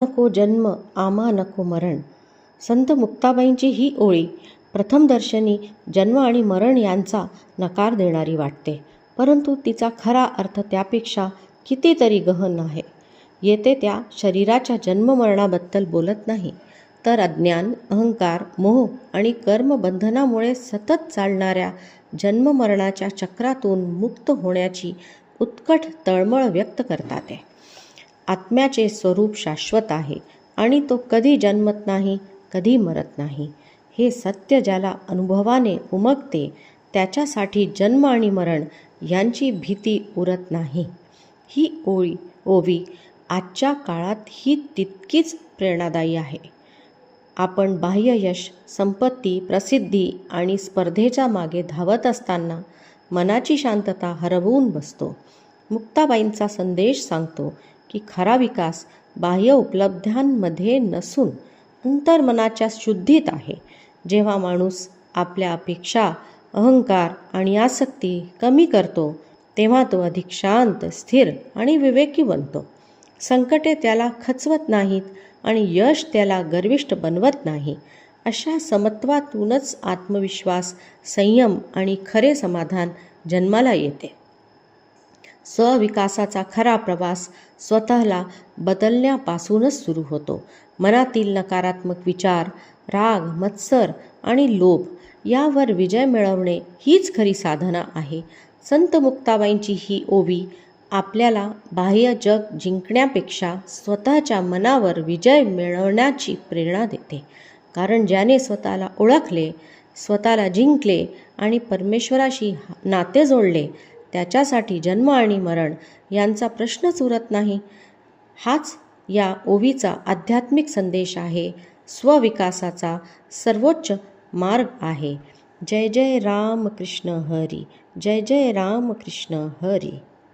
नको जन्म आम्हा नको मरण. संत मुक्ताबाईंची ही ओळी प्रथमदर्शनी जन्म आणि मरण यांचा नकार देणारी वाटते, परंतु तिचा खरा अर्थ त्यापेक्षा कितीतरी गहन आहे. येथे त्या शरीराच्या जन्ममरणाबद्दल बोलत नाही, तर अज्ञान, अहंकार, मोह आणि कर्मबंधनामुळे सतत चालणाऱ्या जन्ममरणाच्या चक्रातून मुक्त होण्याची उत्कट तळमळ व्यक्त करतात. आत्म्याचे स्वरूप शाश्वत आहे आणि तो कधी जन्मत नाही, कधी मरत नाही. हे सत्य ज्याला अनुभवाने उमगते त्याच्यासाठी जन्म आणि मरण यांची भीती उरत नाही. ही ओवी आजच्या काळात ही तितकीच प्रेरणादायी आहे. आपण बाह्य यश, संपत्ती, प्रसिद्धी आणि स्पर्धेच्या मागे धावत असताना मनाची शांतता हरवून बसतो. मुक्ताबाईंचा संदेश सांगतो की खरा विकास बाह्य उपलब्ध्यांमध्ये नसून अंतर्मनाच्या शुद्धीत आहे. जेव्हा माणूस आपल्या अपेक्षा, अहंकार आणि आसक्ती कमी करतो, तेव्हा तो अधिक शांत, स्थिर आणि विवेकी बनतो. संकटे त्याला खचवत नाहीत आणि यश त्याला गर्विष्ठ बनवत नाही. अशा समत्वातूनच आत्मविश्वास, संयम आणि खरे समाधान जन्माला येते. स्वविकासाचा खरा प्रवास स्वतःला बदलण्यापासूनच सुरू होतो. मनातील नकारात्मक विचार, राग, मत्सर आणि लोभ यावर विजय मिळवणे हीच खरी साधना आहे. संत मुक्ताबाईंची ही ओवी आपल्याला बाह्य जग जिंकण्यापेक्षा स्वतःच्या मनावर विजय मिळवण्याची प्रेरणा देते. कारण ज्याने स्वतःला ओळखले, स्वतःला जिंकले आणि परमेश्वराशी नाते जोडले, त्याच्यासाठी जन्म आणि मरण यांचा प्रश्नच उरत नाही. हाच या ओवीचा आध्यात्मिक संदेश आहे, स्वविकासाचा सर्वोच्च मार्ग आहे. जय जय राम कृष्ण हरी. जय जय राम कृष्ण हरी.